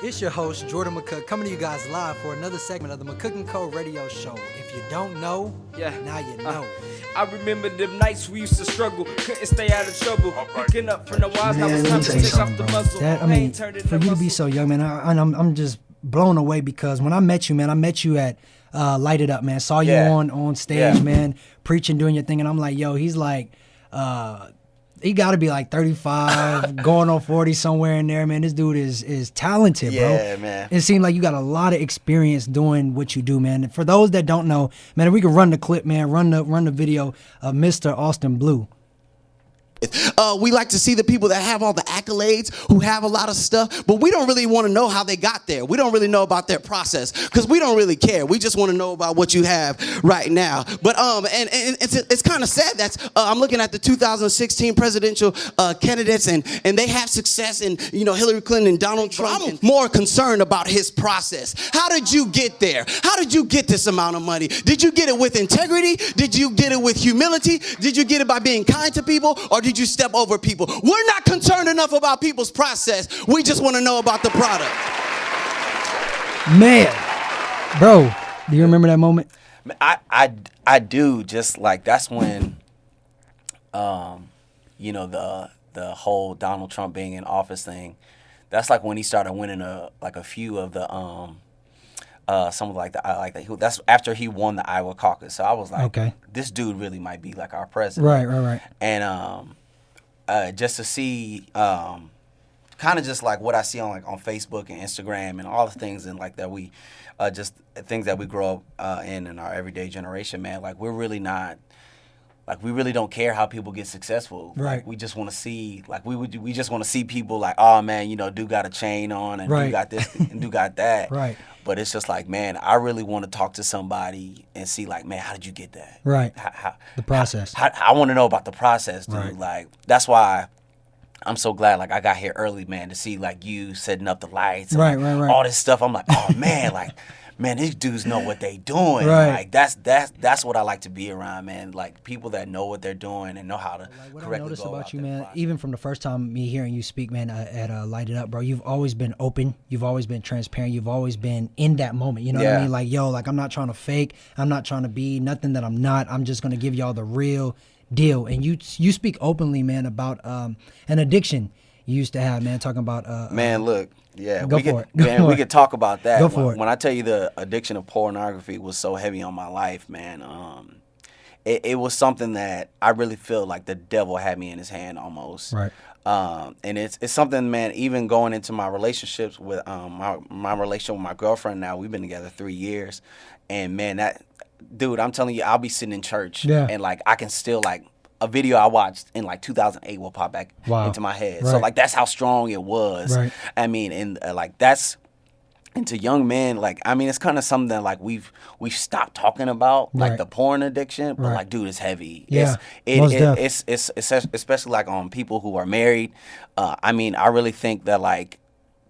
It's your host, Jordan McCook, coming to you guys live for another segment of the McCook&Co radio show. If you don't know, now you know. I remember them nights we used to struggle, couldn't stay out of trouble. Picking up from the wires, now it's time to take off the muzzle. For you to be so young, man, I'm just blown away because when I met you, man, I met you at Light It Up, man. Saw you on stage, man, preaching, doing your thing, and I'm like, yo, he's like, he got to be like 35, going on 40 somewhere in there, man. This dude is talented, bro. Yeah, man. It seems like you got a lot of experience doing what you do, man. For those that don't know, man, if we can run the clip, man, run the video of Mr. Austin Blue. We like to see the people that have all the accolades, who have a lot of stuff, but we don't really want to know how they got there. We don't really know about their process because we don't really care. We just want to know about what you have right now. But and it's kind of sad that I'm looking at the 2016 presidential candidates and they have success, and Hillary Clinton and Donald Trump. I'm more concerned about his process. How did you get there? How did you get this amount of money? Did you get it with integrity? Did you get it with humility? Did you get it by being kind to people, or did you step over people? We're not concerned enough about people's process. We just want to know about the product. Man, bro, do you remember that moment? I do. Just like that's when, the whole Donald Trump being in office thing. That's like when he started winning a few of the some of that's after he won the Iowa caucus. So I was like, okay, this dude really might be like our president. Right. And just to see kind of just like what I see on Facebook and Instagram and all the things and like that we just things that we grow up in our everyday generation, man. Like we're really not. Like we really don't care how people get successful. Right. Like we just want to see, we just want to see people like, oh man, dude got a chain on and dude got this and dude got that. Right. But it's just like, man, I really want to talk to somebody and see like, man, how did you get that? Right. The process. I want to know about the process, dude. Right. Like that's why I'm so glad like I got here early, man, to see like you setting up the lights and right. all this stuff. I'm like, oh man, like. Man, these dudes know what they doing. Right. Like that's what I like to be around, man. Like people that know what they're doing and know how to what correctly I noticed go about you, their man, process. even from the first time me hearing you speak, man, at Light It Up, bro, you've always been open. You've always been transparent. You've always been in that moment. You know what I mean? Like, yo, like I'm not trying to fake. I'm not trying to be nothing that I'm not. I'm just gonna give y'all the real deal. And you speak openly, man, about an addiction you used to have, man. Talking about man, look. Yeah, we could talk about that. Go for it. When I tell you the addiction of pornography was so heavy on my life, man, it was something that I really feel like the devil had me in his hand almost. Right. And it's something, man, even going into my relationships with my relationship with my girlfriend now, we've been together 3 years. And man, that dude, I'm telling you, I'll be sitting in church and like I can still like a video I watched in like 2008 will pop back into my head. Right. So like that's how strong it was. Right. I mean, and like that's into young men. Like I mean, it's kind of something that like we've stopped talking about, like the porn addiction. But like, dude, it's heavy. Yeah, it's especially like on people who are married. I mean, I really think that like.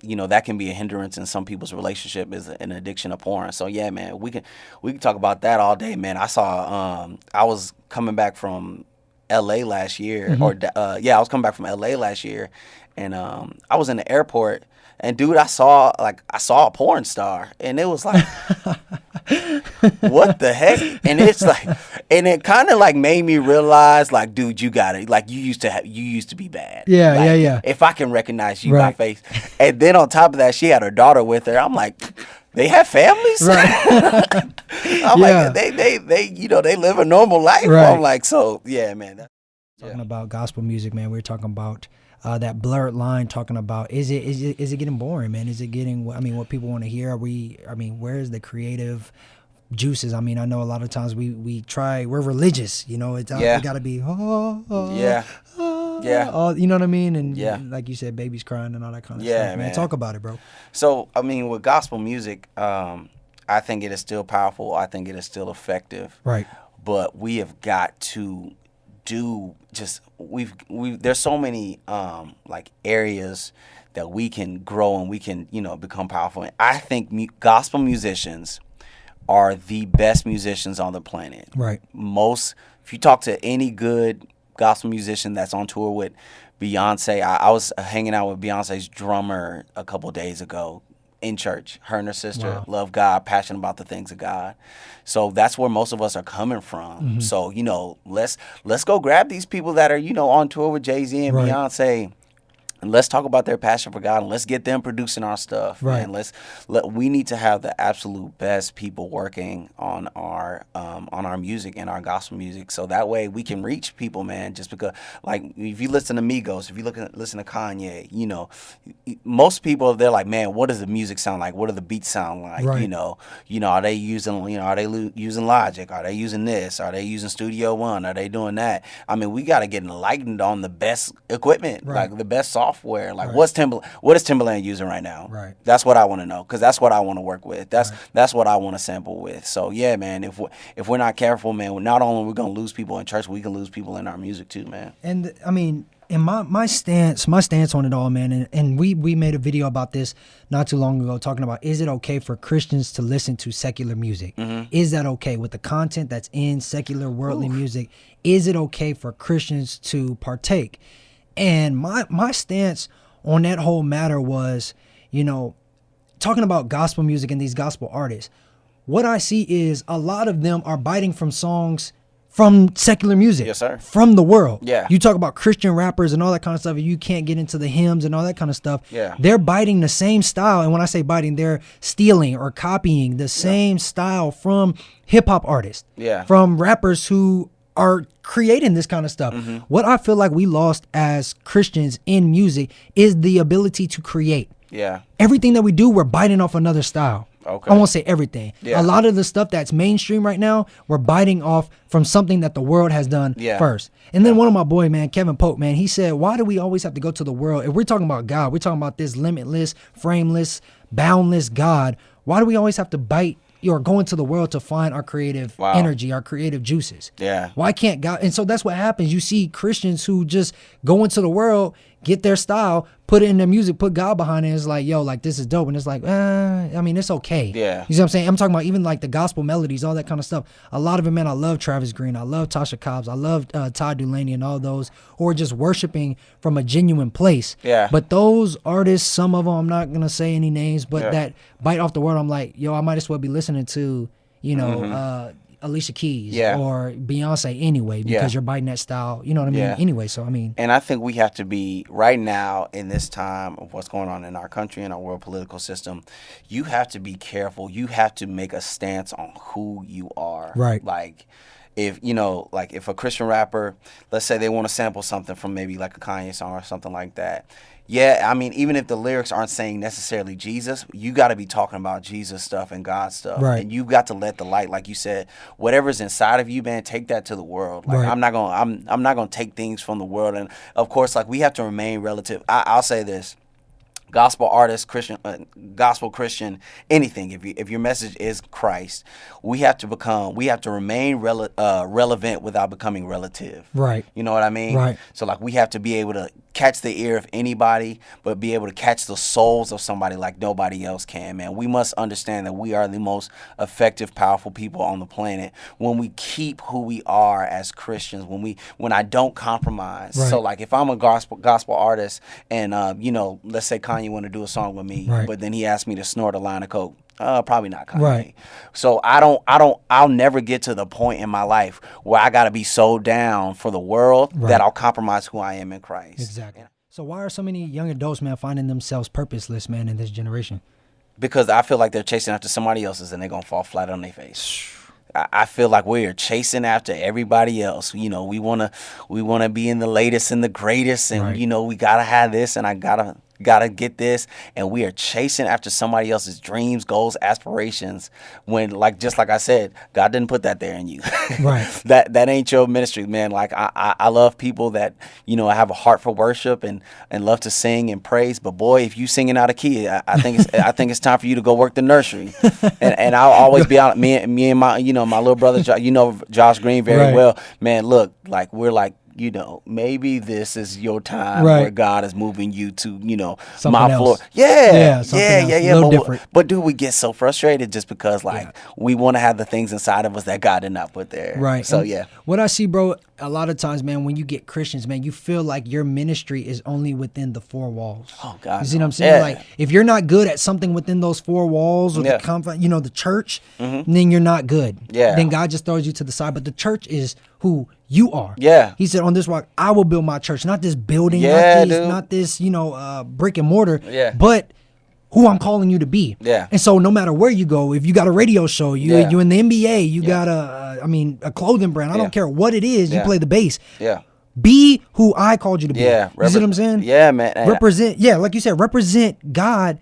That can be a hindrance in some people's relationship is an addiction of porn. So yeah, man, we can talk about that all day, man. I saw I was coming back from LA last year, I was coming back from LA last year, and I was in the airport, and dude, I saw a porn star, and it was like, what the heck? And it's like, and it kind of like made me realize, like, dude, you got it. Like you used to be bad. Yeah, like, yeah. If I can recognize you by face, and then on top of that, she had her daughter with her. I'm like. They have families. Right. I'm like they live a normal life. Right. I'm like, so yeah, man. Talking about gospel music, man. We were talking about that blurred line. Talking about is it getting boring, man? Is it getting? I mean, what people want to hear? Where's the creative juices? I mean, I know a lot of times we try. We're religious, It's we got to be you know what I mean? And like you said, babies crying and all that kind of stuff. Man, talk about it, bro. So I mean, with gospel music, I think it is still powerful. I think it is still effective. Right. But we have got to do there's so many like areas that we can grow and we can become powerful. And I think gospel musicians are the best musicians on the planet. Right. If you talk to any good gospel musician that's on tour with Beyonce. I was hanging out with Beyonce's drummer a couple days ago in church. Her and her sister love God, passionate about the things of God. So that's where most of us are coming from. So, you know, let's go grab these people that are, you know, on tour with Jay-Z and Beyonce. And let's talk about their passion for God, and let's get them producing our stuff. Right. And we need to have the absolute best people working on our music and our gospel music, so that way we can reach people, man. Just because, like, if you listen to Migos, if you listen to Kanye, you know, most people, they're like, man, what does the music sound like? What do the beats sound like? Right. You know, are they using, using Logic? Are they using this? Are they using Studio One? Are they doing that? I mean, we got to get enlightened on the best equipment, like the best software. Like, what is Timberland using right now? Right. That's what I want to know, because that's what I want to work with. That's what I want to sample with. So yeah, man, if we're not careful, man, not only are we gonna lose people in church, we can lose people in our music too, man. And I mean, and my stance on it all, man, and we made a video about this not too long ago, talking about, is it okay for Christians to listen to secular music? Is that okay with the content that's in secular worldly music? Is it okay for Christians to partake? And my stance on that whole matter was, you know, talking about gospel music and these gospel artists, what I see is a lot of them are biting from songs from secular music. Yes, sir. From the world. Yeah. You talk about Christian rappers and all that kind of stuff, and you can't get into the hymns and all that kind of stuff. Yeah. They're biting the same style. And when I say biting, they're stealing or copying the same style from hip-hop artists. Yeah. From rappers who are creating this kind of stuff. What I feel like we lost as Christians in music is the ability to create. Yeah. Everything that we do, we're biting off another style. Okay. I won't say everything. Yeah. A lot of the stuff that's mainstream right now, we're biting off from something that the world has done first. And then one of my boy, man, Kevin Pope, man, he said, why do we always have to go to the world? If we're talking about God, we're talking about this limitless, frameless, boundless God. Why do we always have to bite or go into the world to find our creative energy, our creative juices? Yeah. Why can't God? And so that's what happens. You see Christians who just go into the world, get their style, put it in their music, put God behind it. And it's like, yo, like, this is dope. And it's like, I mean, it's okay. Yeah. You see what I'm saying? I'm talking about even like the gospel melodies, all that kind of stuff. A lot of it, man, I love Travis Green. I love Tasha Cobbs. I love Todd Dulaney and all those who are just worshiping from a genuine place. Yeah. But those artists, some of them, I'm not going to say any names, but that bite off the word, I'm like, yo, I might as well be listening to, you know, Alicia Keys or Beyonce anyway, because you're biting that style, you know what I mean? Anyway, so I mean. And I think we have to be, right now in this time of what's going on in our country and our world political system, you have to be careful. You have to make a stance on who you are. Right. Like, if, you know, like if a Christian rapper, let's say they want to sample something from maybe like a Kanye song or something like that. Yeah, I mean, even if the lyrics aren't saying necessarily Jesus, you got to be talking about Jesus stuff and God stuff. Right. And you got to let the light, like you said, whatever's inside of you, man, take that to the world. Like, I'm not going to take things from the world. And of course, like, we have to remain relative. I'll say this. Gospel artist, Christian, gospel Christian, anything. If your message is Christ, we have to remain relevant without becoming relative. Right. You know what I mean? Right. So like, we have to be able to catch the ear of anybody, but be able to catch the souls of somebody like nobody else can, man. We must understand that we are the most effective, powerful people on the planet when we keep who we are as Christians, when I don't compromise. Right. So like, if I'm a gospel artist and, you know, let's say Kanye want to do a song with me, but then he asked me to snort a line of coke. Probably not Kanye. Right. So I'll never get to the point in my life where I got to be so down for the world that I'll compromise who I am in Christ. Exactly. So why are so many young adults, man, finding themselves purposeless, man, in this generation? Because I feel like they're chasing after somebody else's and they're going to fall flat on their face. I feel like we're chasing after everybody else. You know, we want to be in the latest and the greatest, and you know, we got to have this, and I gotta get this, and we are chasing after somebody else's dreams, goals, aspirations, when, like, just like I said, God didn't put that there in you. Right. That ain't your ministry, man. Like, I love people that, you know, have a heart for worship and love to sing and praise, but boy, if you singing out of key, I think it's time for you to go work the nursery. And I'll always be out, me and my, you know, my little brother, you know, Josh Green very well, man. Look, like, we're like you know, maybe this is your time Right. where God is moving you to, you know, Something my else. floor. Yeah, something else, a little different. But dude, we get so frustrated just because like we want to have the things inside of us that God did not put there. Right. So And yeah. what I see, bro, a lot of times, man, when you get Christians, man, you feel like your ministry is only within the four walls. Oh God. You see what I'm saying? Yeah. Like, if you're not good at something within those four walls or Yeah. the church, then you're not good. Yeah. Then God just throws you to the side. But the church is who you are. Yeah. He said, on this rock, I will build my church. Not this building, Yeah, not this, brick and mortar. Yeah. But who I'm calling you to be. Yeah. And so no matter where you go, if you got a radio show, you in the NBA, you got a clothing brand. I don't care what it is, you play the bass. Yeah. Be who I called you to be. Yeah. You see what I'm saying? Yeah, man. Represent, like you said, represent God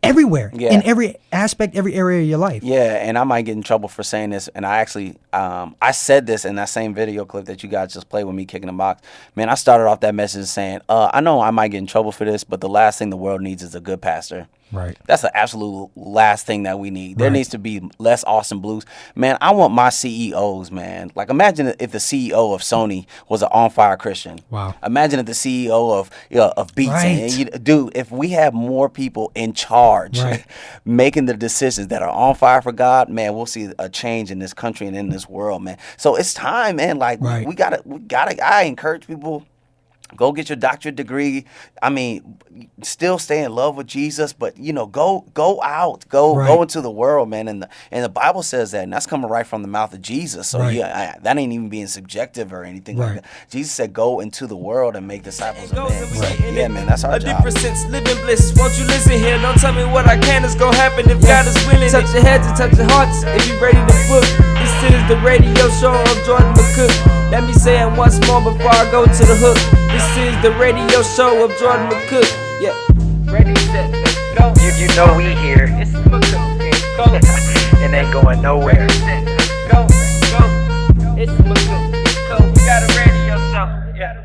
everywhere, in every aspect, every area of your life. Yeah, and I might get in trouble for saying this, and I actually, I said this in that same video clip that you guys just played with me kicking the box. Man, I started off that message saying, I know I might get in trouble for this, but the last thing the world needs is a good pastor. Right. That's the absolute last thing that we need. There needs to be less Austin Blues. Man, I want my CEOs, man. Like, imagine if the CEO of Sony was an on-fire Christian. Wow. Imagine if the CEO of Beats. Right. Dude, if we have more people in charge making the decisions that are on fire for God, man, we'll see a change in this country and in this world, man. So it's time, man. Like, we gotta, I encourage people, go get your doctorate degree. I mean, still stay in love with Jesus, but go out, go into the world, man. And the Bible says that, and that's coming right from the mouth of Jesus. So that ain't even being subjective or anything like that. Jesus said, "Go into the world and make disciples of men." Yeah, man, that's our job. A deeper sense, living bliss. Won't you listen here? Don't tell me what I can is gonna happen if God is willing. Touch your heads and touch your hearts if you ready to book. This is the radio show of Jordan McCook. Let me say it once more before I go to the hook. This is the radio show of Jordan McCook. Yeah. Ready, set, let's go. You know we here. It's McCook&Co. It ain't going nowhere. Ready, set, let's go. It's McCook&Co. We got a radio show. Yeah.